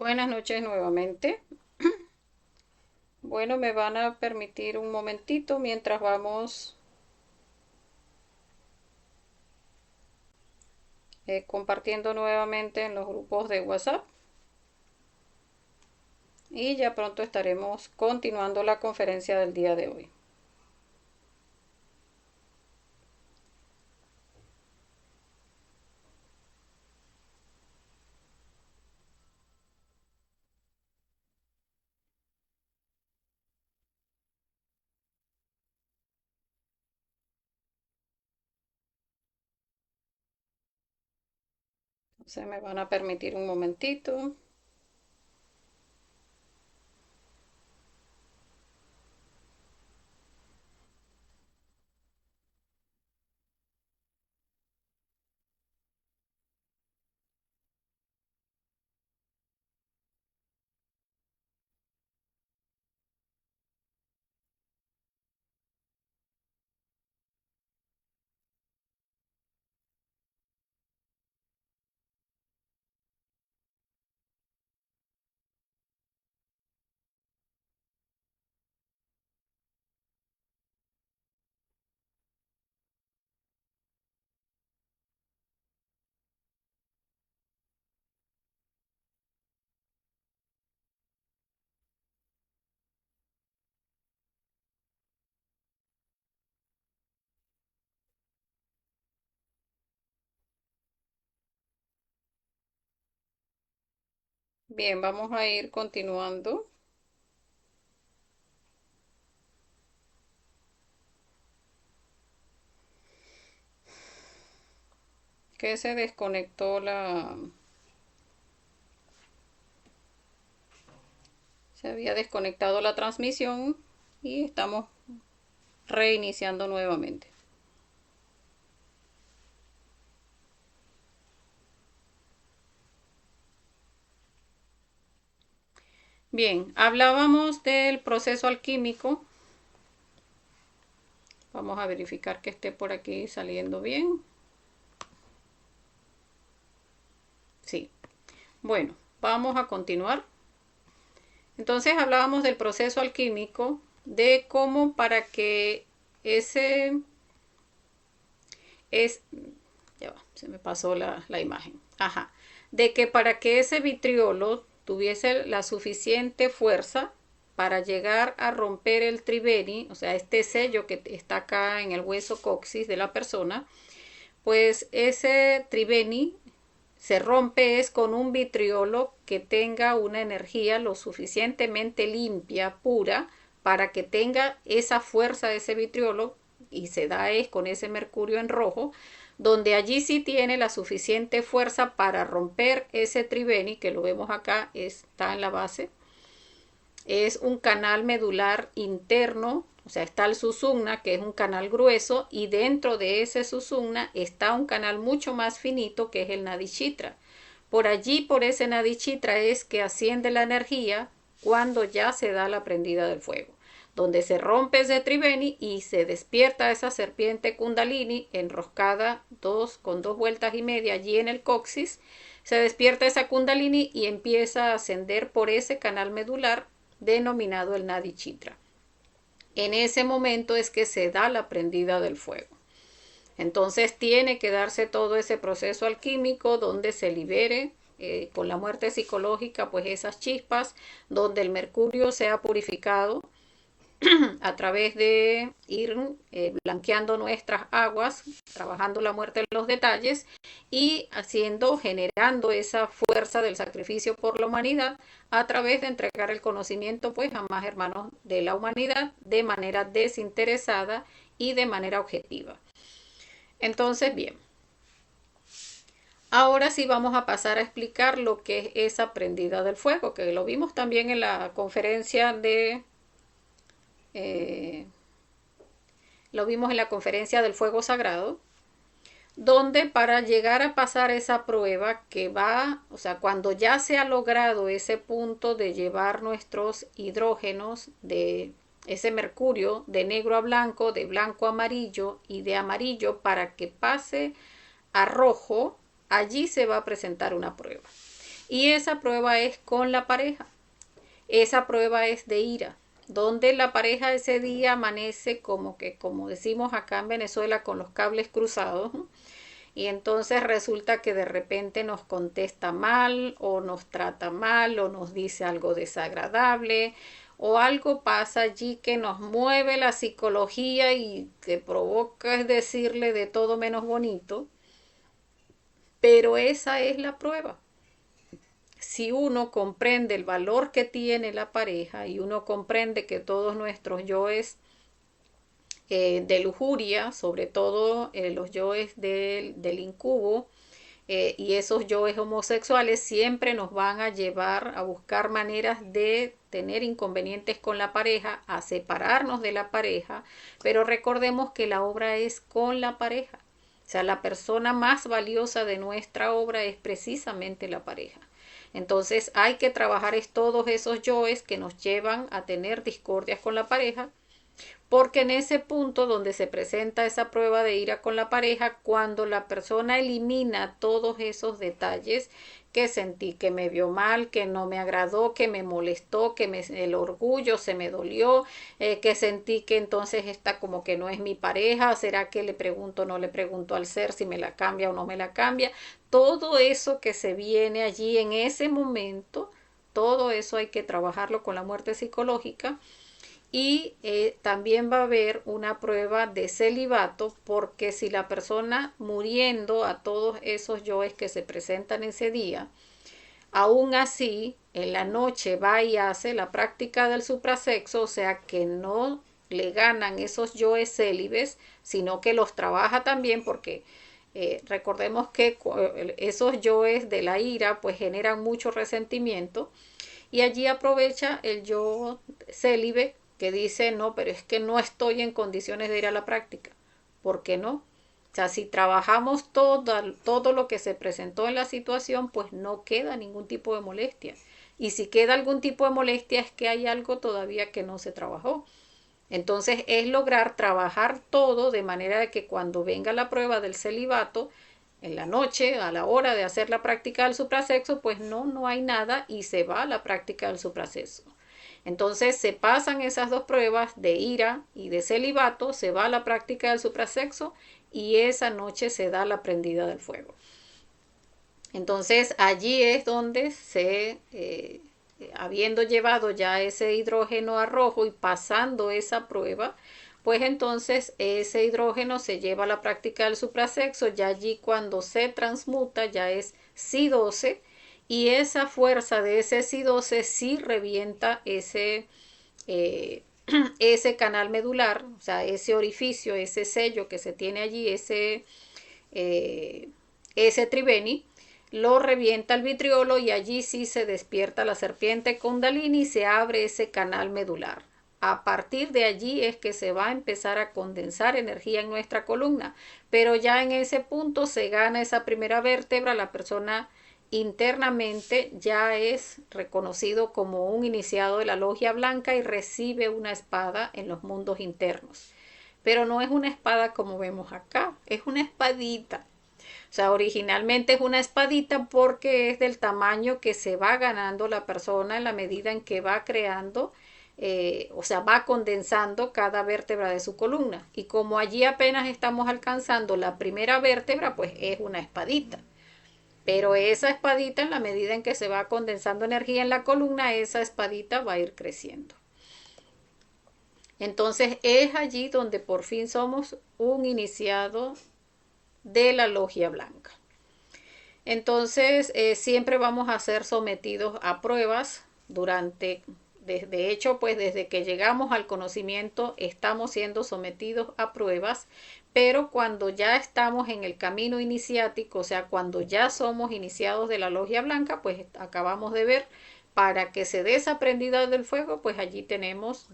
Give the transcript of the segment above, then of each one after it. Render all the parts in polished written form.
Buenas noches nuevamente. Bueno, me van a permitir un momentito mientras vamos compartiendo nuevamente en los grupos de WhatsApp y ya pronto estaremos continuando la conferencia del día de hoy. Entonces me van a permitir un momentito. Bien, vamos a ir continuando. Que se desconectó se había desconectado la transmisión y estamos reiniciando nuevamente. Bien, hablábamos del proceso alquímico. Vamos a verificar que esté por aquí saliendo bien. Sí. Bueno, vamos a continuar. Entonces hablábamos del proceso alquímico, de cómo para que ese es, ya va, se me pasó la imagen. Ajá. De que para que ese vitriolo tuviese la suficiente fuerza para llegar a romper el tribeni, o sea, este sello que está acá en el hueso coxis de la persona, pues ese tribeni se rompe es con un vitriolo que tenga una energía lo suficientemente limpia, pura, para que tenga esa fuerza de ese vitriolo, y se da es con ese mercurio en rojo, donde allí sí tiene la suficiente fuerza para romper ese tribeni, que lo vemos acá, está en la base. Es un canal medular interno, o sea, está el susumna, que es un canal grueso, y dentro de ese susumna está un canal mucho más finito, que es el nadishitra. Por allí, por ese nadishitra, es que asciende la energía cuando ya se da la prendida del fuego, donde se rompe ese triveni y se despierta esa serpiente kundalini enroscada con 2 vueltas y media allí en el coxis. Se despierta esa kundalini y empieza a ascender por ese canal medular denominado el Nadi Chitra. En ese momento es que se da la prendida del fuego. Entonces tiene que darse todo ese proceso alquímico donde se libere con la muerte psicológica pues esas chispas, donde el mercurio sea purificado a través de ir blanqueando nuestras aguas, trabajando la muerte en los detalles y generando esa fuerza del sacrificio por la humanidad a través de entregar el conocimiento pues a más hermanos de la humanidad de manera desinteresada y de manera objetiva. Entonces, bien, ahora sí vamos a pasar a explicar lo que es esa prendida del fuego, que lo vimos también en la conferencia eh, lo vimos en la conferencia del fuego sagrado, donde para llegar a pasar esa prueba que va, o sea, cuando ya se ha logrado ese punto de llevar nuestros hidrógenos de ese mercurio de negro a blanco, de blanco a amarillo y de amarillo para que pase a rojo, allí se va a presentar una prueba. Y esa prueba es con la pareja. Esa prueba es de ira, donde la pareja ese día amanece como que, como decimos acá en Venezuela, con los cables cruzados, ¿no? Y entonces resulta que de repente nos contesta mal o nos trata mal o nos dice algo desagradable o algo pasa allí que nos mueve la psicología y que provoca es decirle de todo menos bonito, pero esa es la prueba. Si uno comprende el valor que tiene la pareja y uno comprende que todos nuestros yoes de lujuria, sobre todo los yoes del incubo, y esos yoes homosexuales siempre nos van a llevar a buscar maneras de tener inconvenientes con la pareja, a separarnos de la pareja, pero recordemos que la obra es con la pareja. O sea, la persona más valiosa de nuestra obra es precisamente la pareja. Entonces hay que trabajar todos esos yoes que nos llevan a tener discordias con la pareja, porque en ese punto donde se presenta esa prueba de ira con la pareja, cuando la persona elimina todos esos detalles que sentí, que me vio mal, que no me agradó, que me molestó, el orgullo se me dolió, que sentí que entonces esta como que no es mi pareja, será que le pregunto o no le pregunto al ser si me la cambia o no me la cambia, todo eso que se viene allí en ese momento, todo eso hay que trabajarlo con la muerte psicológica. Y también va a haber una prueba de celibato, porque si la persona muriendo a todos esos yoes que se presentan ese día, aún así en la noche va y hace la práctica del suprasexo, o sea que no le ganan esos yoes célibes, sino que los trabaja también, porque recordemos que esos yoes de la ira pues generan mucho resentimiento, y allí aprovecha el yo célibe que dice, no, pero es que no estoy en condiciones de ir a la práctica. ¿Por qué no? O sea, si trabajamos todo lo que se presentó en la situación, pues no queda ningún tipo de molestia. Y si queda algún tipo de molestia es que hay algo todavía que no se trabajó. Entonces es lograr trabajar todo de manera de que cuando venga la prueba del celibato, en la noche, a la hora de hacer la práctica del suprasexo, pues no hay nada y se va a la práctica del suprasexo. Entonces se pasan esas dos pruebas de ira y de celibato, se va a la práctica del suprasexo y esa noche se da la prendida del fuego. Entonces allí es donde habiendo llevado ya ese hidrógeno a rojo y pasando esa prueba, pues entonces ese hidrógeno se lleva a la práctica del suprasexo, ya allí cuando se transmuta ya es Si12, y esa fuerza de ese Si12 sí revienta eh, ese canal medular, o sea, ese orificio, ese sello que se tiene allí, ese tribeni, lo revienta el vitriolo y allí sí se despierta la serpiente Kundalini y se abre ese canal medular. A partir de allí es que se va a empezar a condensar energía en nuestra columna, pero ya en ese punto se gana esa primera vértebra, la persona internamente ya es reconocido como un iniciado de la logia blanca y recibe una espada en los mundos internos. Pero no es una espada como vemos acá, es una espadita. O sea, originalmente es una espadita porque es del tamaño que se va ganando la persona en la medida en que va creando, o sea, va condensando cada vértebra de su columna. Y como allí apenas estamos alcanzando la primera vértebra, pues es una espadita. Pero esa espadita, en la medida en que se va condensando energía en la columna, esa espadita va a ir creciendo. Entonces es allí donde por fin somos un iniciado de la logia blanca. Entonces siempre vamos a ser sometidos a pruebas de hecho, pues desde que llegamos al conocimiento estamos siendo sometidos a pruebas, pero cuando ya estamos en el camino iniciático, o sea, cuando ya somos iniciados de la logia blanca, pues acabamos de ver, para que se dé esa prendida del fuego, pues allí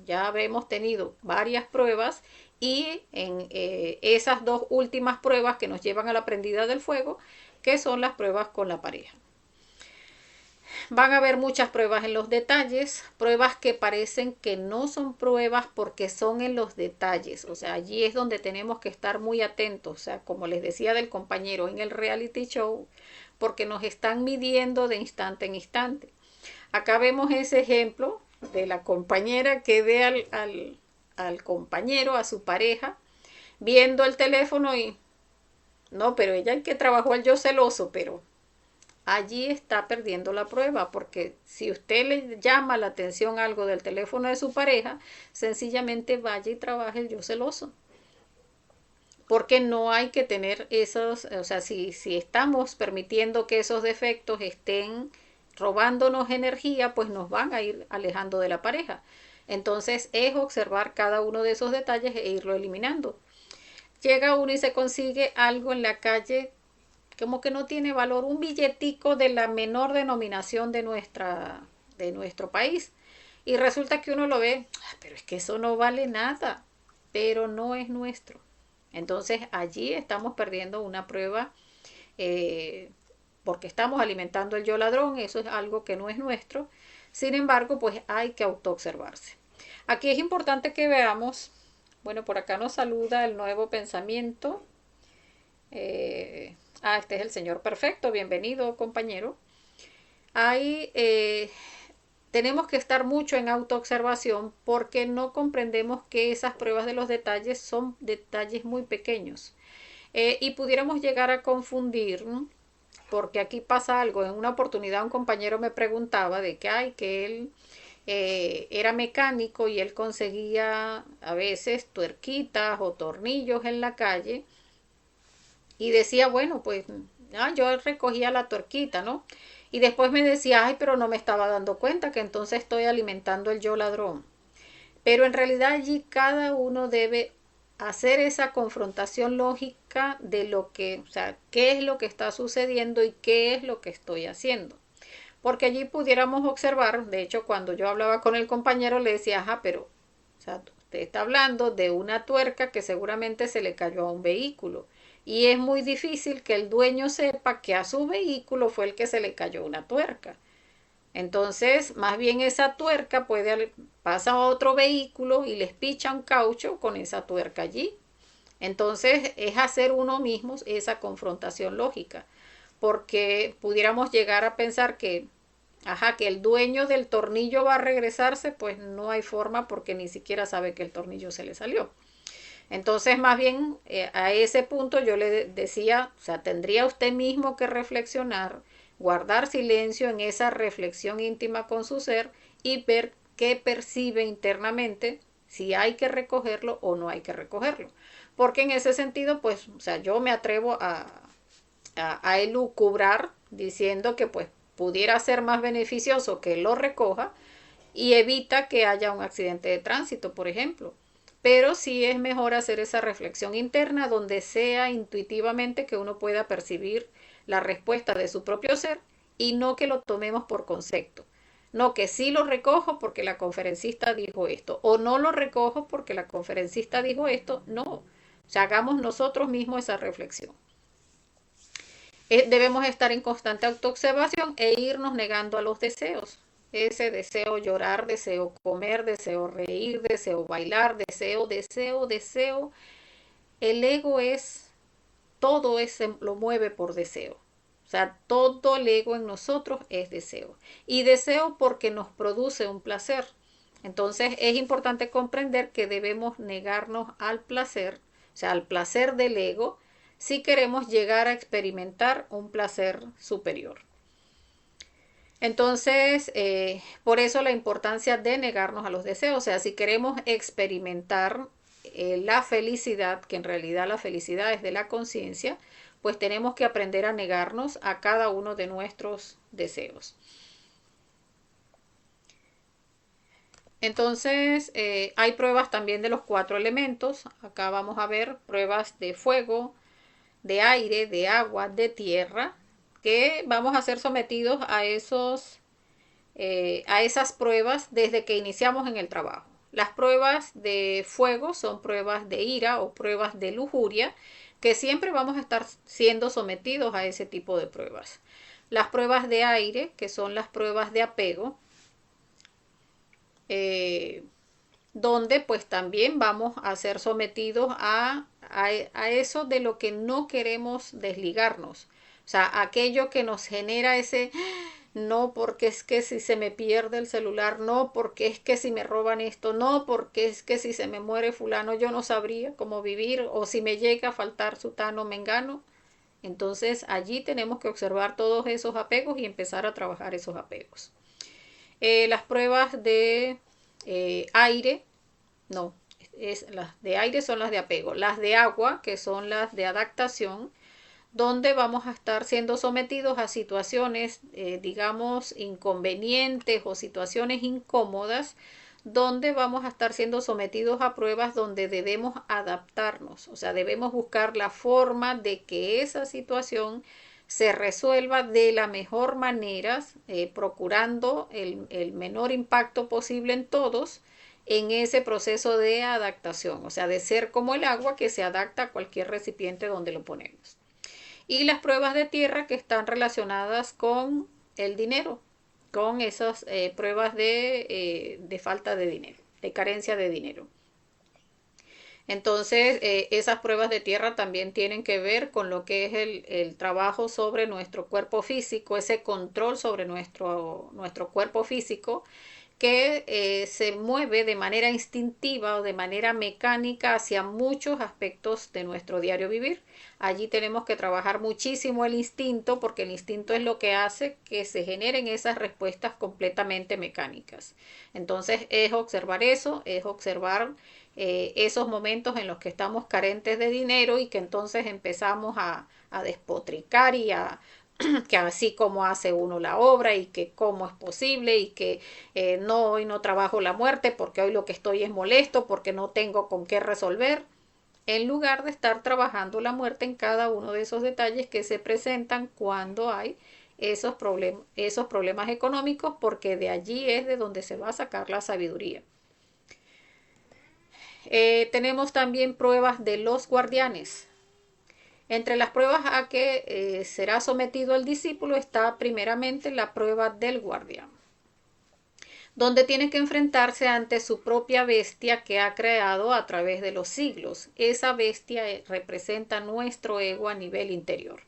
ya hemos tenido varias pruebas y en esas dos últimas pruebas que nos llevan a la prendida del fuego, que son las pruebas con la pareja. van a haber muchas pruebas en los detalles, pruebas que parecen que no son pruebas porque son en los detalles. O sea, allí es donde tenemos que estar muy atentos. O sea, como les decía del compañero en el reality show, porque nos están midiendo de instante en instante. Acá vemos ese ejemplo de la compañera que ve al compañero, a su pareja, viendo el teléfono y no, pero ella el que trabajó al yo celoso, pero allí está perdiendo la prueba, porque si usted le llama la atención algo del teléfono de su pareja, sencillamente vaya y trabaje el yo celoso. Porque no hay que tener esos, o sea, si estamos permitiendo que esos defectos estén robándonos energía, pues nos van a ir alejando de la pareja. Entonces es observar cada uno de esos detalles e irlo eliminando. Llega uno y se consigue algo en la calle como que no tiene valor, un billetico de la menor denominación de nuestro país. Y resulta que uno lo ve, pero es que eso no vale nada, pero no es nuestro. Entonces allí estamos perdiendo una prueba porque estamos alimentando el yo ladrón, eso es algo que no es nuestro. Sin embargo, pues hay que autoobservarse. Aquí es importante que veamos, bueno, por acá nos saluda el nuevo pensamiento. Este es el Señor Perfecto, bienvenido compañero. Hay, tenemos que estar mucho en autoobservación porque no comprendemos que esas pruebas de los detalles son detalles muy pequeños. Y pudiéramos llegar a confundir, ¿no? Porque aquí pasa algo. En una oportunidad un compañero me preguntaba de que, ay, que él era mecánico y él conseguía a veces tuerquitas o tornillos en la calle y decía, bueno, pues yo recogía la tuerquita, ¿no? Y después me decía, ay, pero no me estaba dando cuenta que entonces estoy alimentando el yo ladrón. Pero en realidad allí cada uno debe hacer esa confrontación lógica de lo que, o sea, qué es lo que está sucediendo y qué es lo que estoy haciendo. Porque allí pudiéramos observar, de hecho, cuando yo hablaba con el compañero le decía, ajá, pero, o sea, usted está hablando de una tuerca que seguramente se le cayó a un vehículo. Y es muy difícil que el dueño sepa que a su vehículo fue el que se le cayó una tuerca. Entonces, más bien esa tuerca pasa a otro vehículo y les picha un caucho con esa tuerca allí. Entonces, es hacer uno mismo esa confrontación lógica, porque pudiéramos llegar a pensar que, ajá, que el dueño del tornillo va a regresarse, pues no hay forma porque ni siquiera sabe que el tornillo se le salió. Entonces, más bien, a ese punto yo le decía, o sea, tendría usted mismo que reflexionar, guardar silencio en esa reflexión íntima con su ser y ver qué percibe internamente, si hay que recogerlo o no hay que recogerlo. Porque en ese sentido, pues, o sea, yo me atrevo a elucubrar diciendo que pues pudiera ser más beneficioso que lo recoja y evita que haya un accidente de tránsito, por ejemplo. Pero sí es mejor hacer esa reflexión interna donde sea intuitivamente que uno pueda percibir la respuesta de su propio ser y no que lo tomemos por concepto. No que sí lo recojo porque la conferencista dijo esto o no lo recojo porque la conferencista dijo esto. No, o sea, hagamos nosotros mismos esa reflexión. Debemos estar en constante autoobservación e irnos negando a los deseos. Ese deseo llorar, deseo comer, deseo reír, deseo bailar, deseo. El ego es, todo ese lo mueve por deseo. O sea, todo el ego en nosotros es deseo. Y deseo porque nos produce un placer. Entonces es importante comprender que debemos negarnos al placer, o sea, al placer del ego, si queremos llegar a experimentar un placer superior. Entonces, por eso la importancia de negarnos a los deseos. O sea, si queremos experimentar la felicidad, que en realidad la felicidad es de la conciencia, pues tenemos que aprender a negarnos a cada uno de nuestros deseos. Entonces, hay pruebas también de los 4 elementos. Acá vamos a ver pruebas de fuego, de aire, de agua, de tierra, que vamos a ser sometidos a esas pruebas desde que iniciamos en el trabajo. Las pruebas de fuego son pruebas de ira o pruebas de lujuria, que siempre vamos a estar siendo sometidos a ese tipo de pruebas. las pruebas de aire, que son las pruebas de apego, donde pues también vamos a ser sometidos a eso de lo que no queremos desligarnos. O sea, aquello que nos genera ese, no porque es que si se me pierde el celular, no porque es que si me roban esto, no porque es que si se me muere fulano yo no sabría cómo vivir, o si me llega a faltar sutano mengano. Entonces allí tenemos que observar todos esos apegos y empezar a trabajar esos apegos. Las pruebas de aire, no, las de aire son las de apego. Las de agua, que son las de adaptación, donde vamos a estar siendo sometidos a situaciones, digamos, inconvenientes o situaciones incómodas, donde vamos a estar siendo sometidos a pruebas donde debemos adaptarnos, o sea, debemos buscar la forma de que esa situación se resuelva de la mejor manera, procurando el menor impacto posible en todos en ese proceso de adaptación, o sea, de ser como el agua que se adapta a cualquier recipiente donde lo ponemos. Y las pruebas de tierra que están relacionadas con el dinero, con esas pruebas de falta de dinero, de carencia de dinero. Entonces, esas pruebas de tierra también tienen que ver con lo que es el trabajo sobre nuestro cuerpo físico, ese control sobre nuestro cuerpo físico que se mueve de manera instintiva o de manera mecánica hacia muchos aspectos de nuestro diario vivir. Allí tenemos que trabajar muchísimo el instinto, porque el instinto es lo que hace que se generen esas respuestas completamente mecánicas. Entonces es observar eso, es observar esos momentos en los que estamos carentes de dinero y que entonces empezamos a despotricar y a que así como hace uno la obra y que cómo es posible y que no, hoy no trabajo la muerte porque hoy lo que estoy es molesto porque no tengo con qué resolver, en lugar de estar trabajando la muerte en cada uno de esos detalles que se presentan cuando hay esos problemas económicos, porque de allí es de donde se va a sacar la sabiduría. Tenemos también pruebas de los guardianes. Entre las pruebas a que será sometido el discípulo está primeramente la prueba del guardián, donde tiene que enfrentarse ante su propia bestia que ha creado a través de los siglos. Esa bestia representa nuestro ego a nivel interior.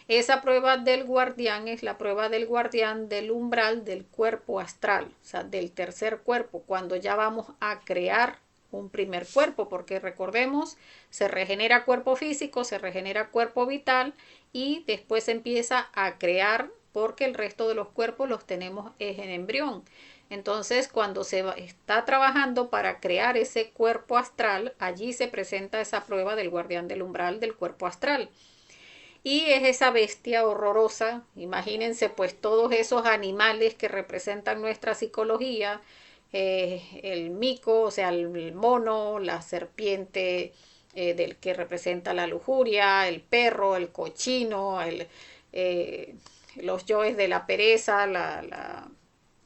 Esa prueba del guardián es la prueba del guardián del umbral del cuerpo astral, o sea, del tercer cuerpo, cuando ya vamos a crear un primer cuerpo, porque recordemos, se regenera cuerpo físico, se regenera cuerpo vital y después se empieza a crear, porque el resto de los cuerpos los tenemos en embrión. Entonces, cuando se está trabajando para crear ese cuerpo astral, allí se presenta esa prueba del guardián del umbral del cuerpo astral. Y es esa bestia horrorosa, imagínense pues todos esos animales que representan nuestra psicología, el mico, o sea, el mono, la serpiente del que representa la lujuria, el perro, el cochino, los yoes de la pereza,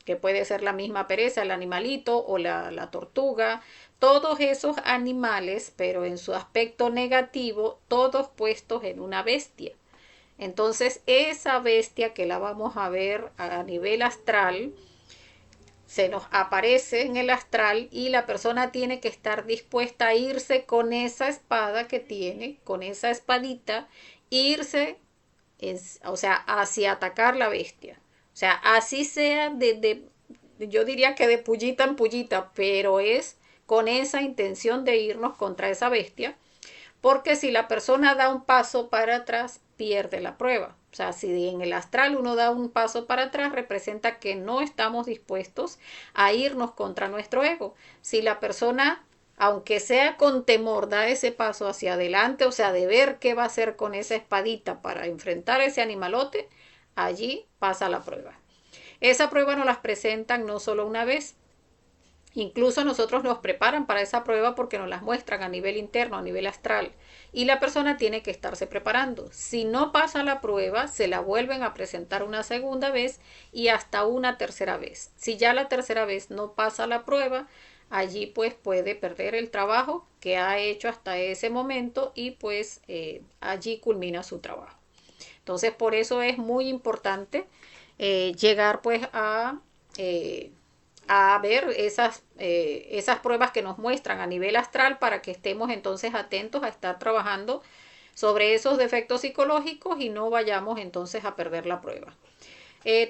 que puede ser la misma pereza, el animalito o la tortuga, todos esos animales, pero en su aspecto negativo, todos puestos en una bestia. Entonces, esa bestia que la vamos a ver a nivel astral, se nos aparece en el astral y la persona tiene que estar dispuesta a irse con esa espada que tiene, con esa espadita, irse, o sea, hacia atacar la bestia. O sea, así sea yo diría que de pullita en pullita, pero es con esa intención de irnos contra esa bestia, porque si la persona da un paso para atrás, pierde la prueba. O sea, si en el astral uno da un paso para atrás, representa que no estamos dispuestos a irnos contra nuestro ego. Si la persona, aunque sea con temor, da ese paso hacia adelante, o sea, de ver qué va a hacer con esa espadita para enfrentar a ese animalote, allí pasa la prueba. Esa prueba nos las presentan no solo una vez, incluso nosotros nos preparan para esa prueba porque nos las muestran a nivel interno, a nivel astral. Y la persona tiene que estarse preparando. Si no pasa la prueba, se la vuelven a presentar una segunda vez y hasta una tercera vez. Si ya la tercera vez no pasa la prueba, allí pues puede perder el trabajo que ha hecho hasta ese momento y pues allí culmina su trabajo. Entonces, por eso es muy importante llegar pues a ver esas pruebas que nos muestran a nivel astral para que estemos entonces atentos a estar trabajando sobre esos defectos psicológicos y no vayamos entonces a perder la prueba.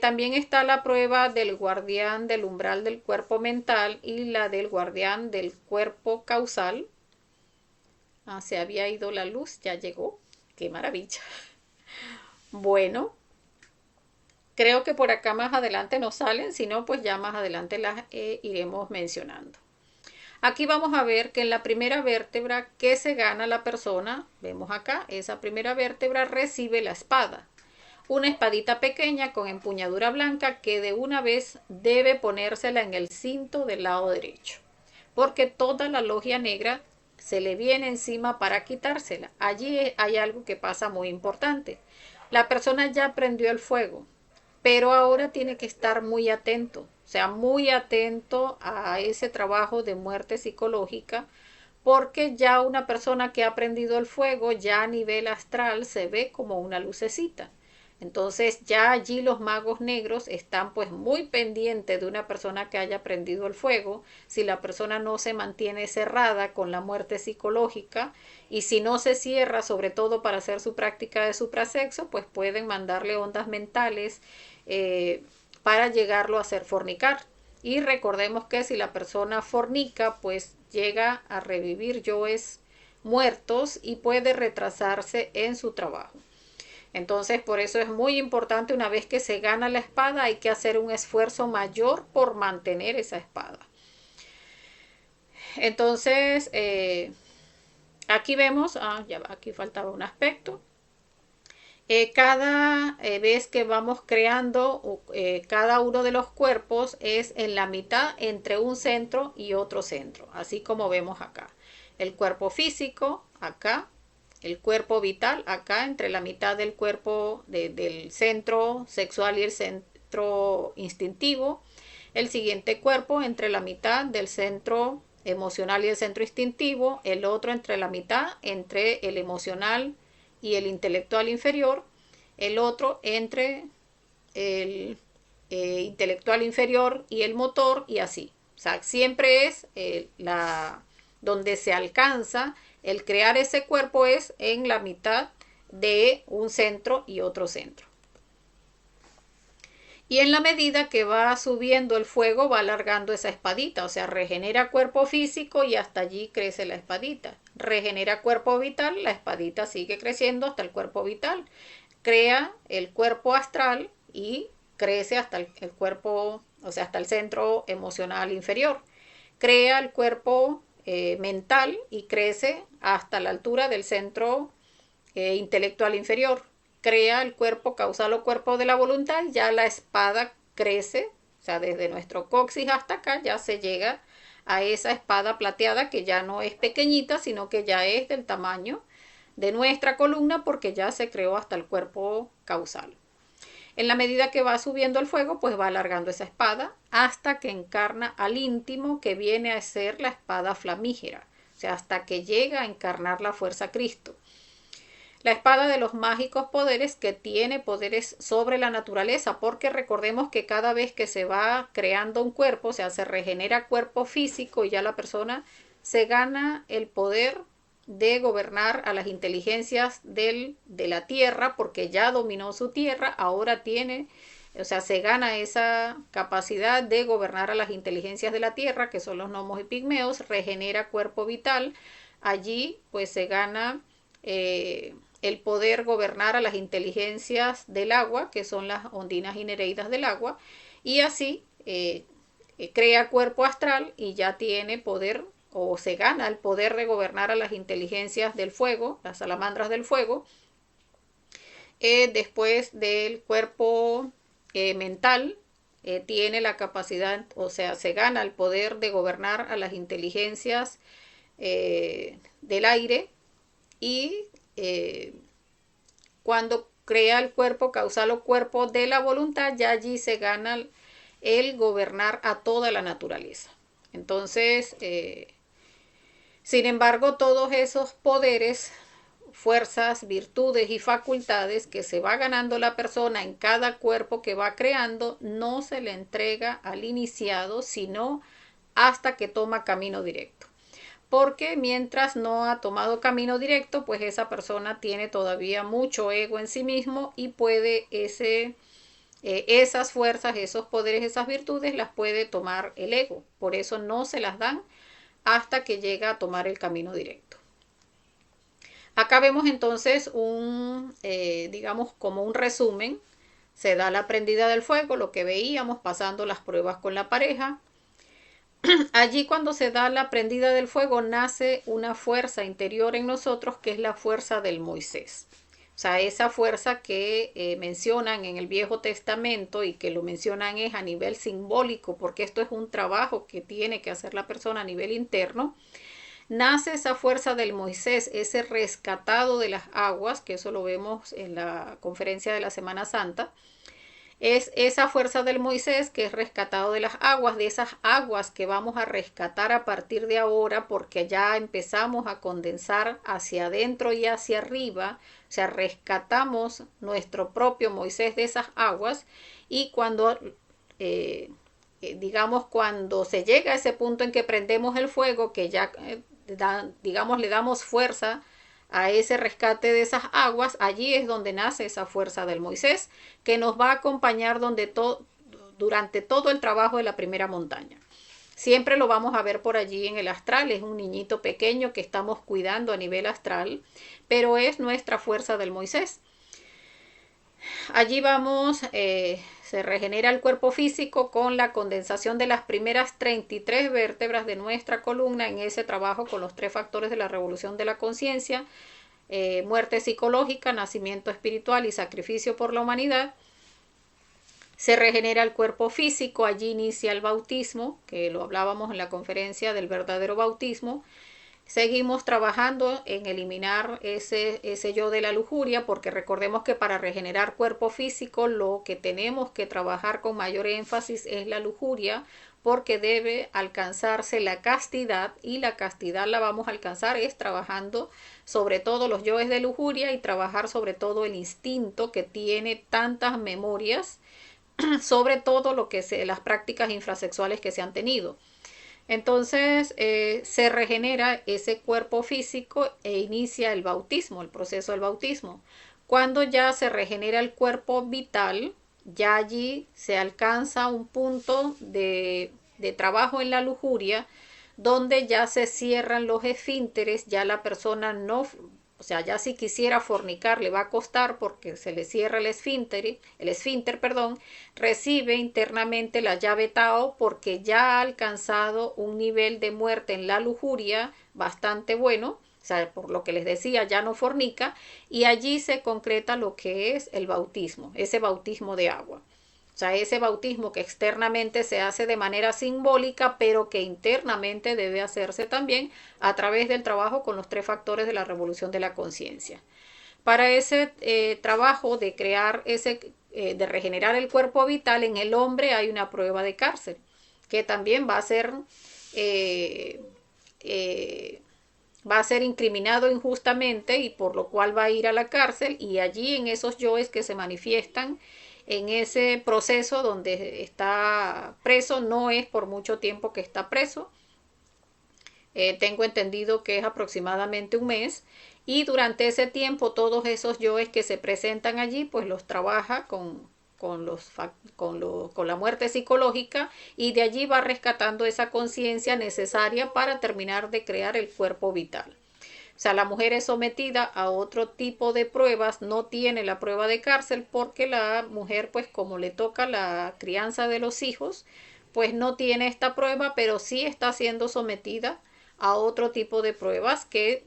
También está la prueba del guardián del umbral del cuerpo mental y la del guardián del cuerpo causal. Se había ido la luz, ya llegó. ¡Qué maravilla! Bueno, creo que por acá más adelante nos salen, si no, pues ya más adelante las iremos mencionando. Aquí vamos a ver que en la primera vértebra que se gana la persona, vemos acá, esa primera vértebra recibe la espada. Una espadita pequeña con empuñadura blanca que de una vez debe ponérsela en el cinto del lado derecho, porque toda la logia negra se le viene encima para quitársela. Allí hay algo que pasa muy importante. La persona ya prendió el fuego, pero ahora tiene que estar muy atento, o sea, muy atento a ese trabajo de muerte psicológica, porque ya una persona que ha prendido el fuego ya a nivel astral se ve como una lucecita. Entonces ya allí los magos negros están pues muy pendientes de una persona que haya prendido el fuego, si la persona no se mantiene cerrada con la muerte psicológica y si no se cierra sobre todo para hacer su práctica de suprasexo, pues pueden mandarle ondas mentales para llegarlo a hacer fornicar. Y recordemos que si la persona fornica, pues llega a revivir yoes muertos y puede retrasarse en su trabajo. Entonces, por eso es muy importante, una vez que se gana la espada, hay que hacer un esfuerzo mayor por mantener esa espada. Entonces, aquí vemos, aquí faltaba un aspecto. Cada vez que vamos creando cada uno de los cuerpos es en la mitad entre un centro y otro centro, así como vemos acá. El cuerpo físico, acá. El cuerpo vital, acá, entre la mitad del cuerpo del centro sexual y el centro instintivo. El siguiente cuerpo entre la mitad del centro emocional y el centro instintivo. El otro entre la mitad entre el emocional y el intelectual inferior. El otro entre el intelectual inferior y el motor, y así. O sea, siempre es donde se alcanza el crear ese cuerpo es en la mitad de un centro y otro centro. Y en la medida que va subiendo el fuego, va alargando esa espadita, o sea, regenera cuerpo físico y hasta allí crece la espadita. Regenera cuerpo vital, la espadita sigue creciendo hasta el cuerpo vital. Crea el cuerpo astral y crece hasta el cuerpo, o sea, hasta el centro emocional inferior. Crea el cuerpo mental y crece hasta la altura del centro intelectual inferior. Crea el cuerpo causal o cuerpo de la voluntad, ya la espada crece, o sea, desde nuestro coxis hasta acá ya se llega a esa espada plateada que ya no es pequeñita, sino que ya es del tamaño de nuestra columna porque ya se creó hasta el cuerpo causal. En la medida que va subiendo el fuego, pues va alargando esa espada hasta que encarna al íntimo, que viene a ser la espada flamígera, o sea, hasta que llega a encarnar la fuerza Cristo. La espada de los mágicos poderes, que tiene poderes sobre la naturaleza, porque recordemos que cada vez que se va creando un cuerpo, o sea, se regenera cuerpo físico y ya la persona se gana el poder de gobernar a las inteligencias de la tierra, porque ya dominó su tierra, ahora tiene, o sea, se gana esa capacidad de gobernar a las inteligencias de la tierra, que son los gnomos y pigmeos, regenera cuerpo vital, allí pues se gana el poder gobernar a las inteligencias del agua, que son las ondinas y nereidas del agua, y así crea cuerpo astral y ya tiene poder, o se gana el poder de gobernar a las inteligencias del fuego, las salamandras del fuego. Después del cuerpo mental, tiene la capacidad, o sea, se gana el poder de gobernar a las inteligencias del aire, y cuando crea el cuerpo causal o cuerpo de la voluntad, ya allí se gana el gobernar a toda la naturaleza. Entonces, sin embargo, todos esos poderes fuerzas, virtudes y facultades que se va ganando la persona en cada cuerpo que va creando, no se le entrega al iniciado, sino hasta que toma camino directo. Porque mientras no ha tomado camino directo, pues esa persona tiene todavía mucho ego en sí mismo y puede esas fuerzas, esos poderes, esas virtudes las puede tomar el ego. Por eso no se las dan hasta que llega a tomar el camino directo. Acá vemos entonces digamos como un resumen. Se da la prendida del fuego, lo que veíamos pasando las pruebas con la pareja. Allí cuando se da la prendida del fuego nace una fuerza interior en nosotros que es la fuerza del Moisés. O sea, esa fuerza que mencionan en el Viejo Testamento y que lo mencionan es a nivel simbólico porque esto es un trabajo que tiene que hacer la persona a nivel interno. Nace esa fuerza del Moisés, ese rescatado de las aguas, que eso lo vemos en la conferencia de la Semana Santa. Es esa fuerza del Moisés que es rescatado de las aguas, de esas aguas que vamos a rescatar a partir de ahora porque ya empezamos a condensar hacia adentro y hacia arriba, o sea, rescatamos nuestro propio Moisés de esas aguas y cuando, digamos, cuando se llega a ese punto en que prendemos el fuego, que ya, digamos, le damos fuerza a ese rescate de esas aguas, allí es donde nace esa fuerza del Moisés que nos va a acompañar durante todo el trabajo de la primera montaña. Siempre lo vamos a ver por allí en el astral, es un niñito pequeño que estamos cuidando a nivel astral, pero es nuestra fuerza del Moisés. Allí vamos, se regenera el cuerpo físico con la condensación de las primeras 33 vértebras de nuestra columna en ese trabajo con los 3 factores de la revolución de la conciencia, muerte psicológica, nacimiento espiritual y sacrificio por la humanidad. Se regenera el cuerpo físico, allí inicia el bautismo, que lo hablábamos en la conferencia del verdadero bautismo. Seguimos trabajando en eliminar ese yo de la lujuria, porque recordemos que para regenerar cuerpo físico lo que tenemos que trabajar con mayor énfasis es la lujuria, porque debe alcanzarse la castidad y la castidad la vamos a alcanzar es trabajando sobre todo los yoes de lujuria y trabajar sobre todo el instinto que tiene tantas memorias, sobre todo las prácticas infrasexuales que se han tenido. Entonces se regenera ese cuerpo físico e inicia el bautismo, el proceso del bautismo. Cuando ya se regenera el cuerpo vital, ya allí se alcanza un punto de trabajo en la lujuria, donde ya se cierran los esfínteres, ya la persona no, o sea, ya si quisiera fornicar le va a costar porque se le cierra el esfínter, recibe internamente la llave Tao porque ya ha alcanzado un nivel de muerte en la lujuria bastante bueno, o sea, por lo que les decía, ya no fornica, y allí se concreta lo que es el bautismo, ese bautismo de agua. O sea, ese bautismo que externamente se hace de manera simbólica, pero que internamente debe hacerse también a través del trabajo con los 3 factores de la revolución de la conciencia. Para ese trabajo de crear de regenerar el cuerpo vital en el hombre hay una prueba de cárcel, que también va a ser incriminado injustamente y por lo cual va a ir a la cárcel y allí en esos yoes que se manifiestan en ese proceso donde está preso, no es por mucho tiempo que está preso, tengo entendido que es aproximadamente un mes y durante ese tiempo todos esos yoes que se presentan allí pues los trabaja con la muerte psicológica y de allí va rescatando esa conciencia necesaria para terminar de crear el cuerpo vital. O sea, la mujer es sometida a otro tipo de pruebas, no tiene la prueba de cárcel porque la mujer, pues como le toca la crianza de los hijos, pues no tiene esta prueba, pero sí está siendo sometida a otro tipo de pruebas que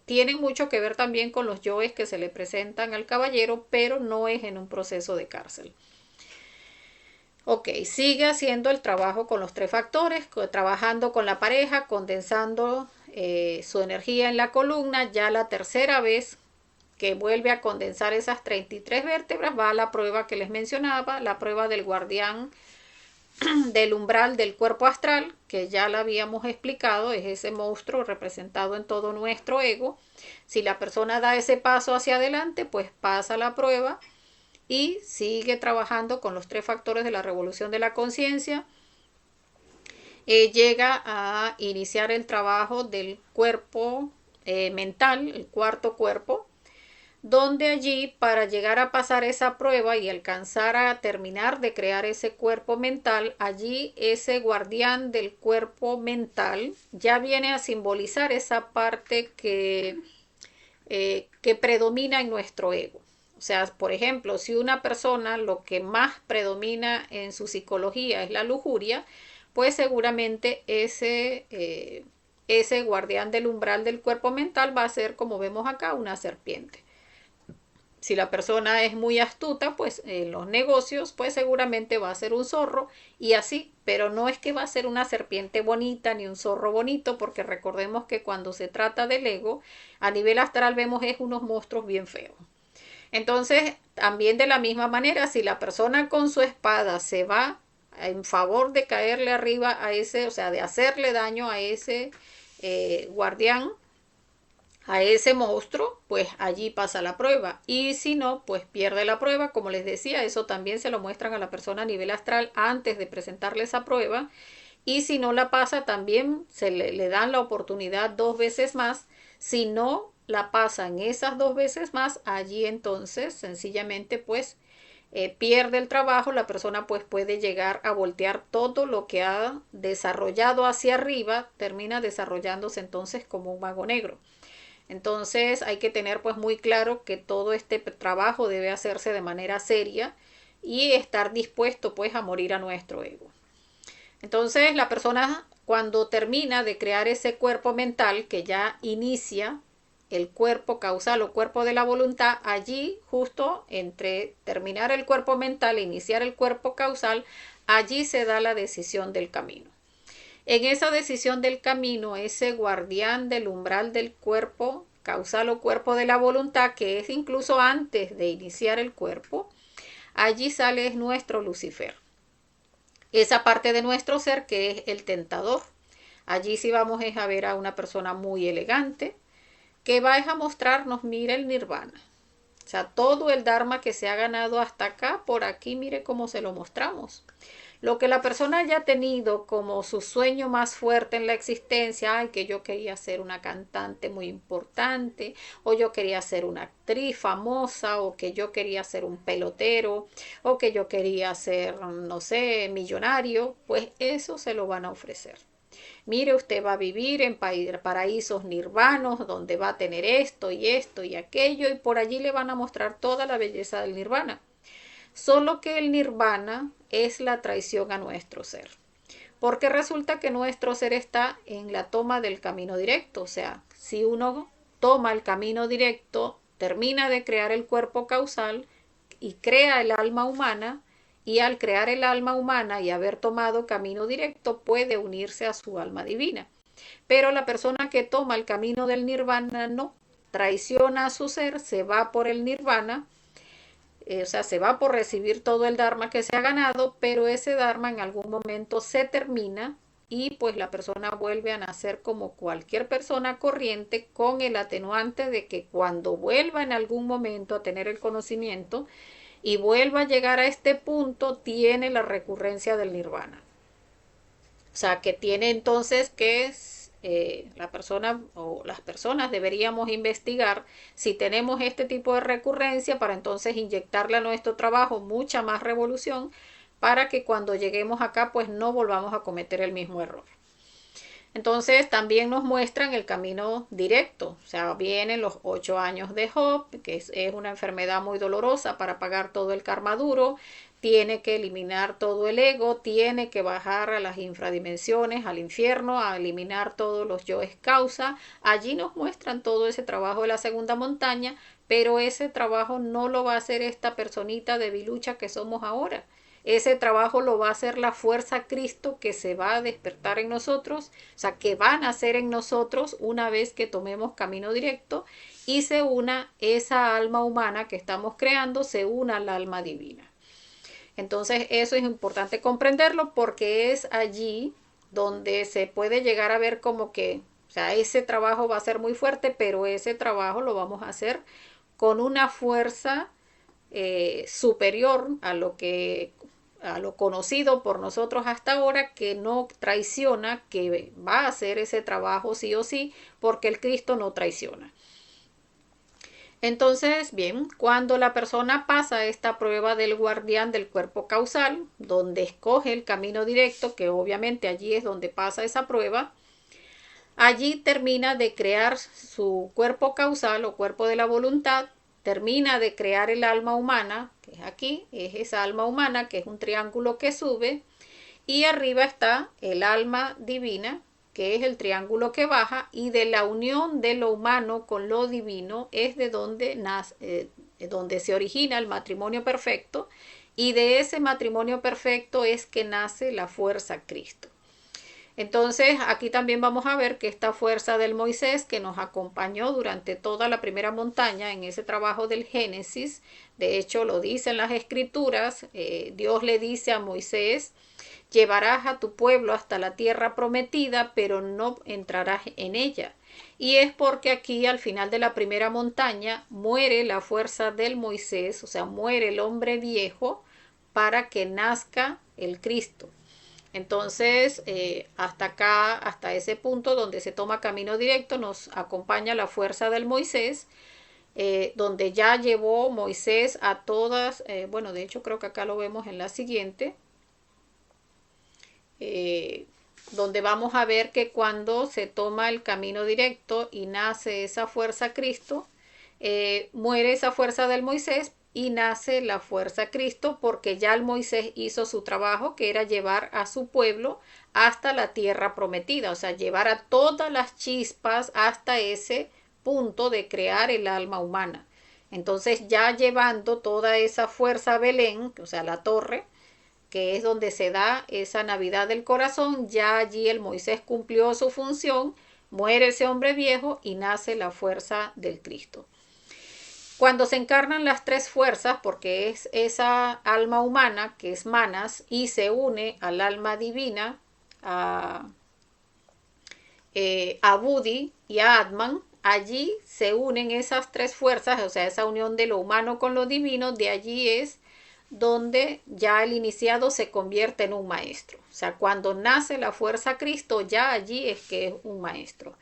tienen mucho que ver también con los yoes que se le presentan al caballero, pero no es en un proceso de cárcel. Ok, sigue haciendo el trabajo con los 3 factores, trabajando con la pareja, condensando su energía en la columna. Ya la tercera vez que vuelve a condensar esas 33 vértebras va a la prueba que les mencionaba, la prueba del guardián del umbral del cuerpo astral, que ya lo habíamos explicado, es ese monstruo representado en todo nuestro ego. Si la persona da ese paso hacia adelante, pues pasa la prueba y sigue trabajando con los 3 factores de la revolución de la conciencia. Llega a iniciar el trabajo del cuerpo mental, el cuarto cuerpo, donde allí para llegar a pasar esa prueba y alcanzar a terminar de crear ese cuerpo mental, allí ese guardián del cuerpo mental ya viene a simbolizar esa parte que predomina en nuestro ego. O sea, por ejemplo, si una persona lo que más predomina en su psicología es la lujuria, pues seguramente ese guardián del umbral del cuerpo mental va a ser, como vemos acá, una serpiente. Si la persona es muy astuta, pues en los negocios, pues seguramente va a ser un zorro y así, pero no es que va a ser una serpiente bonita ni un zorro bonito, porque recordemos que cuando se trata del ego, a nivel astral vemos es unos monstruos bien feos. Entonces, también de la misma manera, si la persona con su espada se va en favor de caerle arriba a ese, o sea, de hacerle daño a ese guardián, a ese monstruo, pues allí pasa la prueba. Y si no, pues pierde la prueba. Como les decía, eso también se lo muestran a la persona a nivel astral antes de presentarle esa prueba. Y si no la pasa, también le dan la oportunidad 2 veces más. Si no la pasan esas 2 veces más, allí entonces sencillamente pues pierde el trabajo. La persona pues puede llegar a voltear todo lo que ha desarrollado hacia arriba, termina desarrollándose entonces como un mago negro. Entonces hay que tener pues muy claro que todo este trabajo debe hacerse de manera seria y estar dispuesto pues a morir a nuestro ego. Entonces la persona cuando termina de crear ese cuerpo mental que ya inicia el cuerpo causal o cuerpo de la voluntad, allí justo entre terminar el cuerpo mental e iniciar el cuerpo causal, allí se da la decisión del camino. En esa decisión del camino, ese guardián del umbral del cuerpo causal o cuerpo de la voluntad, que es incluso antes de iniciar el cuerpo, allí sale nuestro Lucifer. Esa parte de nuestro ser que es el tentador. Allí sí vamos a ver a una persona muy elegante que va a mostrarnos, mire el nirvana. O sea, todo el dharma que se ha ganado hasta acá, por aquí, mire cómo se lo mostramos. Lo que la persona haya tenido como su sueño más fuerte en la existencia, ay, que yo quería ser una cantante muy importante, o yo quería ser una actriz famosa, o que yo quería ser un pelotero, o que yo quería ser, no sé, millonario, pues eso se lo van a ofrecer. Mire, usted va a vivir en paraísos nirvanos, donde va a tener esto y aquello, y por allí le van a mostrar toda la belleza del nirvana. Solo que el nirvana es la traición a nuestro ser. Porque resulta que nuestro ser está en la toma del camino directo. O sea, si uno toma el camino directo, termina de crear el cuerpo causal y crea el alma humana, y al crear el alma humana y haber tomado camino directo, puede unirse a su alma divina. Pero la persona que toma el camino del nirvana no, traiciona a su ser, se va por el nirvana, o sea, se va por recibir todo el dharma que se ha ganado, pero ese dharma en algún momento se termina y pues la persona vuelve a nacer como cualquier persona corriente, con el atenuante de que cuando vuelva en algún momento a tener el conocimiento y vuelva a llegar a este punto, tiene la recurrencia del nirvana. O sea, que tiene entonces que la persona o las personas deberíamos investigar si tenemos este tipo de recurrencia para entonces inyectarle a nuestro trabajo mucha más revolución para que cuando lleguemos acá pues no volvamos a cometer el mismo error. Entonces también nos muestran el camino directo, o sea, vienen los 8 años de Job, que es una enfermedad muy dolorosa para pagar todo el karma duro, tiene que eliminar todo el ego, tiene que bajar a las infradimensiones, al infierno, a eliminar todos los yoes causa. Allí nos muestran todo ese trabajo de la segunda montaña, pero ese trabajo no lo va a hacer esta personita debilucha que somos ahora. Ese trabajo lo va a hacer la fuerza Cristo que se va a despertar en nosotros, o sea, que van a hacer en nosotros una vez que tomemos camino directo y se una esa alma humana que estamos creando, se una al alma divina. Entonces eso es importante comprenderlo porque es allí donde se puede llegar a ver como que, o sea, ese trabajo va a ser muy fuerte, pero ese trabajo lo vamos a hacer con una fuerza superior a lo conocido por nosotros hasta ahora, que no traiciona, que va a hacer ese trabajo sí o sí, porque el Cristo no traiciona. Entonces, bien, cuando la persona pasa esta prueba del guardián del cuerpo causal, donde escoge el camino directo, que obviamente allí es donde pasa esa prueba, allí termina de crear su cuerpo causal o cuerpo de la voluntad, termina de crear el alma humana, que es aquí, es esa alma humana, que es un triángulo que sube, y arriba está el alma divina, que es el triángulo que baja, y de la unión de lo humano con lo divino es de donde se origina el matrimonio perfecto, y de ese matrimonio perfecto es que nace la fuerza Cristo. Entonces aquí también vamos a ver que esta fuerza del Moisés que nos acompañó durante toda la primera montaña en ese trabajo del Génesis, de hecho lo dicen las escrituras, Dios le dice a Moisés: llevarás a tu pueblo hasta la tierra prometida, pero no entrarás en ella. Y es porque aquí al final de la primera montaña muere la fuerza del Moisés, o sea, muere el hombre viejo para que nazca el Cristo. Entonces, hasta acá, hasta ese punto donde se toma camino directo, nos acompaña la fuerza del Moisés, donde ya llevó Moisés a todas, bueno, de hecho creo que acá lo vemos en la siguiente, donde vamos a ver que cuando se toma el camino directo y nace esa fuerza Cristo, muere esa fuerza del Moisés y nace la fuerza Cristo, porque ya el Moisés hizo su trabajo, que era llevar a su pueblo hasta la tierra prometida, o sea, llevar a todas las chispas hasta ese punto de crear el alma humana. Entonces, ya llevando toda esa fuerza a Belén, o sea, la torre, que es donde se da esa Navidad del corazón, ya allí el Moisés cumplió su función, muere ese hombre viejo y nace la fuerza del Cristo. Cuando se encarnan las tres fuerzas, porque es esa alma humana que es Manas y se une al alma divina, a Budi y a Atman, allí se unen esas tres fuerzas, o sea, esa unión de lo humano con lo divino, de allí es donde ya el iniciado se convierte en un maestro. O sea, cuando nace la fuerza Cristo, ya allí es que es un maestro.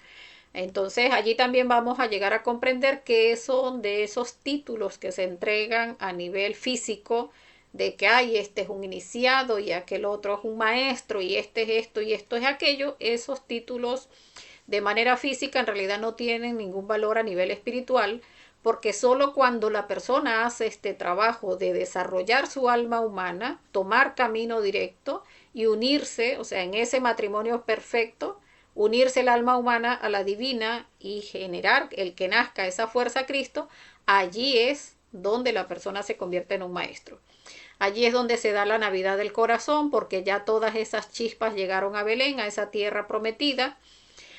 Entonces allí también vamos a llegar a comprender que son de esos títulos que se entregan a nivel físico, de que hay este es un iniciado y aquel otro es un maestro y este es esto y esto es aquello. Esos títulos de manera física en realidad no tienen ningún valor a nivel espiritual, porque solo cuando la persona hace este trabajo de desarrollar su alma humana, tomar camino directo y unirse, o sea, en ese matrimonio perfecto, unirse el alma humana a la divina y generar el que nazca esa fuerza Cristo, allí es donde la persona se convierte en un maestro. Allí es donde se da la Navidad del corazón, porque ya todas esas chispas llegaron a Belén, a esa tierra prometida.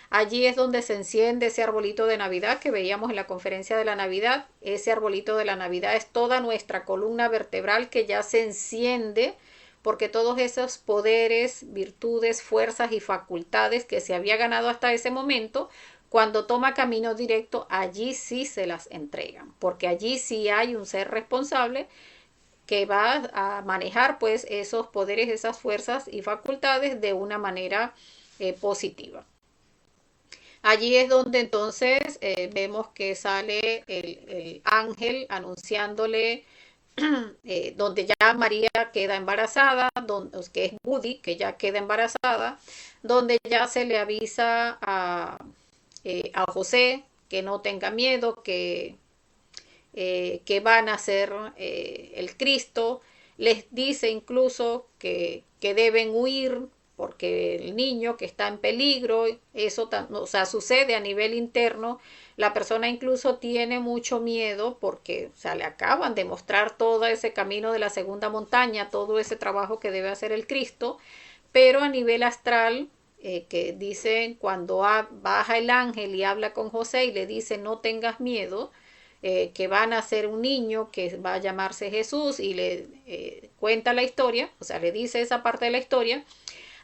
Allí es donde se enciende ese arbolito de Navidad que veíamos en la conferencia de la Navidad. Ese arbolito de la Navidad es toda nuestra columna vertebral que ya se enciende, porque todos esos poderes, virtudes, fuerzas y facultades que se había ganado hasta ese momento, cuando toma camino directo, allí sí se las entregan, porque allí sí hay un ser responsable que va a manejar pues esos poderes, esas fuerzas y facultades de una manera positiva. Allí es donde entonces vemos que sale el ángel anunciándole, donde ya María queda embarazada, donde, que es Budi, que ya queda embarazada, donde ya se le avisa a José que no tenga miedo, que van a ser el Cristo. Les dice incluso que deben huir porque el niño que está en peligro, eso o sea, sucede a nivel interno. La persona incluso tiene mucho miedo porque, o sea, le acaban de mostrar todo ese camino de la segunda montaña, todo ese trabajo que debe hacer el Cristo, pero a nivel astral, que dicen cuando baja el ángel y habla con José y le dice no tengas miedo, que van a ser un niño que va a llamarse Jesús y le cuenta la historia, o sea, le dice esa parte de la historia.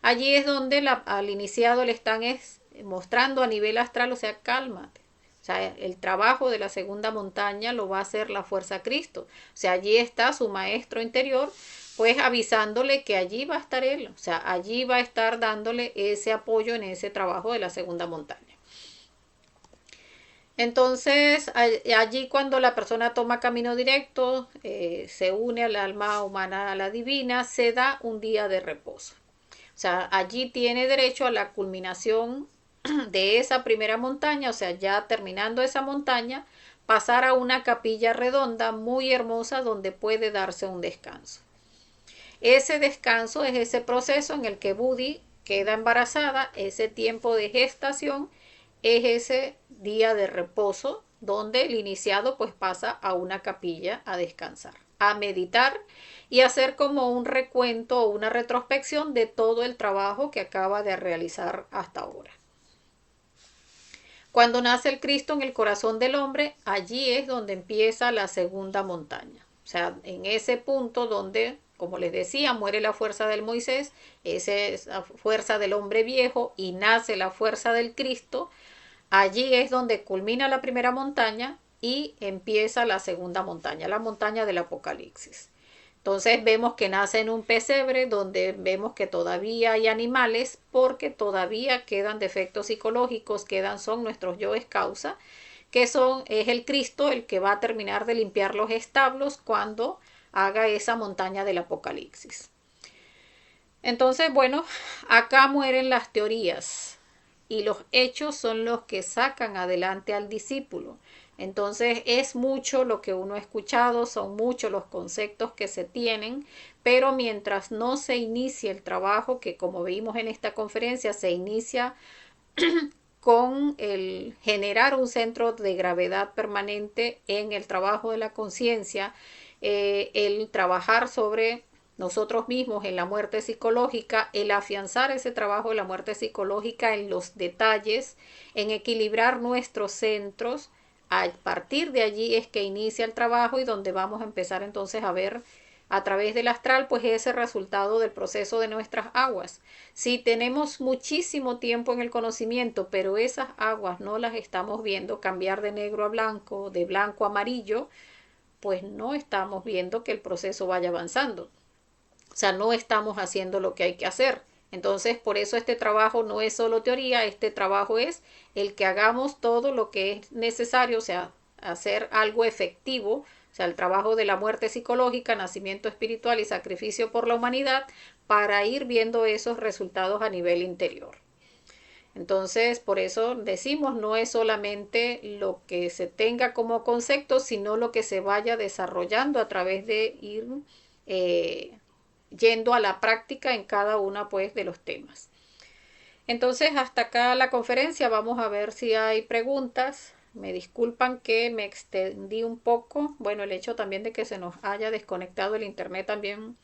Allí es donde al iniciado le están mostrando a nivel astral, o sea, cálmate. O sea, el trabajo de la segunda montaña lo va a hacer la fuerza Cristo. O sea, allí está su maestro interior, pues avisándole que allí va a estar él. O sea, allí va a estar dándole ese apoyo en ese trabajo de la segunda montaña. Entonces, allí cuando la persona toma camino directo, se une al alma humana a la divina, se da un día de reposo. O sea, allí tiene derecho a la culminación de esa primera montaña, o sea, ya terminando esa montaña, pasar a una capilla redonda muy hermosa donde puede darse un descanso. Ese descanso es ese proceso en el que Budi queda embarazada, ese tiempo de gestación es ese día de reposo donde el iniciado pues pasa a una capilla a descansar, a meditar y hacer como un recuento o una retrospección de todo el trabajo que acaba de realizar hasta ahora. Cuando nace el Cristo en el corazón del hombre, allí es donde empieza la segunda montaña. O sea, en ese punto donde, como les decía, muere la fuerza del Moisés, esa es la fuerza del hombre viejo y nace la fuerza del Cristo. Allí es donde culmina la primera montaña y empieza la segunda montaña, la montaña del Apocalipsis. Entonces vemos que nace en un pesebre donde vemos que todavía hay animales porque todavía quedan defectos psicológicos, son nuestros yoes causa, es el Cristo el que va a terminar de limpiar los establos cuando haga esa montaña del Apocalipsis. Entonces, bueno, acá mueren las teorías y los hechos son los que sacan adelante al discípulo. Entonces es mucho lo que uno ha escuchado, son muchos los conceptos que se tienen, pero mientras no se inicie el trabajo, que como vimos en esta conferencia, se inicia con el generar un centro de gravedad permanente en el trabajo de la conciencia, el trabajar sobre nosotros mismos en la muerte psicológica, el afianzar ese trabajo de la muerte psicológica en los detalles, en equilibrar nuestros centros. A partir de allí es que inicia el trabajo y donde vamos a empezar entonces a ver a través del astral pues ese resultado del proceso de nuestras aguas. Si tenemos muchísimo tiempo en el conocimiento, pero esas aguas no las estamos viendo cambiar de negro a blanco, de blanco a amarillo, pues no estamos viendo que el proceso vaya avanzando. O sea, no estamos haciendo lo que hay que hacer. Entonces, por eso este trabajo no es solo teoría, este trabajo es el que hagamos todo lo que es necesario, o sea, hacer algo efectivo, o sea, el trabajo de la muerte psicológica, nacimiento espiritual y sacrificio por la humanidad para ir viendo esos resultados a nivel interior. Entonces, por eso decimos, no es solamente lo que se tenga como concepto, sino lo que se vaya desarrollando a través de ir yendo a la práctica en cada uno pues de los temas. Entonces hasta acá la conferencia, vamos a ver si hay preguntas. Me disculpan que me extendí un poco, bueno, el hecho también de que se nos haya desconectado el internet también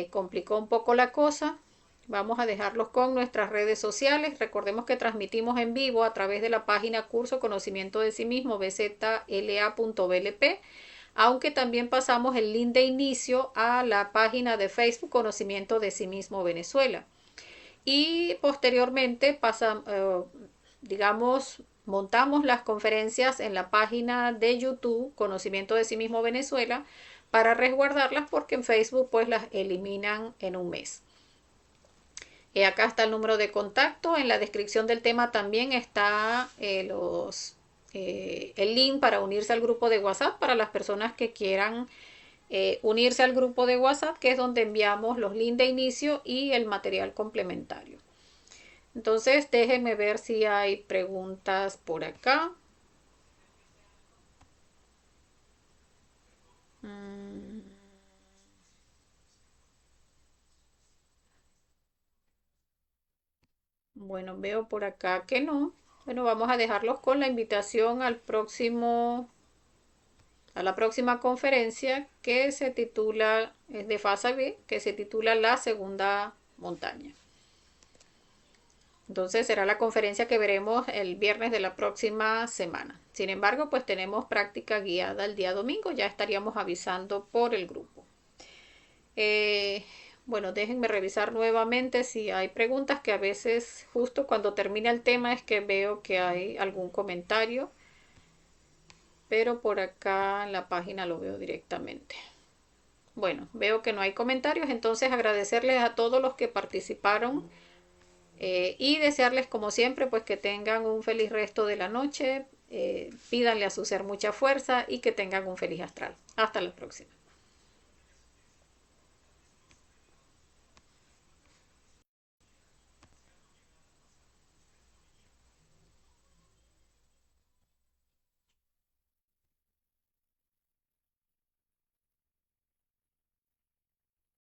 complicó un poco la cosa. Vamos a dejarlos con nuestras redes sociales. Recordemos que transmitimos en vivo a través de la página Curso Conocimiento de Sí Mismo, bzla.blp, aunque también pasamos el link de inicio a la página de Facebook Conocimiento de Sí Mismo Venezuela. Y posteriormente montamos las conferencias en la página de YouTube Conocimiento de Sí Mismo Venezuela para resguardarlas porque en Facebook pues las eliminan en un mes. Acá está el número de contacto. En la descripción del tema también está el link para unirse al grupo de WhatsApp para las personas que quieran unirse al grupo de WhatsApp, que es donde enviamos los links de inicio y el material complementario. Entonces déjenme ver si hay preguntas por acá. Bueno, veo por acá que no. Bueno, vamos a dejarlos con la invitación a la próxima conferencia que se titula, es de Fasa B, que se titula La Segunda Montaña. Entonces será la conferencia que veremos el viernes de la próxima semana. Sin embargo, pues tenemos práctica guiada el día domingo, ya estaríamos avisando por el grupo. Bueno, déjenme revisar nuevamente si hay preguntas, que a veces justo cuando termina el tema es que veo que hay algún comentario, pero por acá en la página lo veo directamente. Bueno, veo que no hay comentarios, entonces agradecerles a todos los que participaron y desearles como siempre pues que tengan un feliz resto de la noche, pídanle a su ser mucha fuerza y que tengan un feliz astral. Hasta la próxima.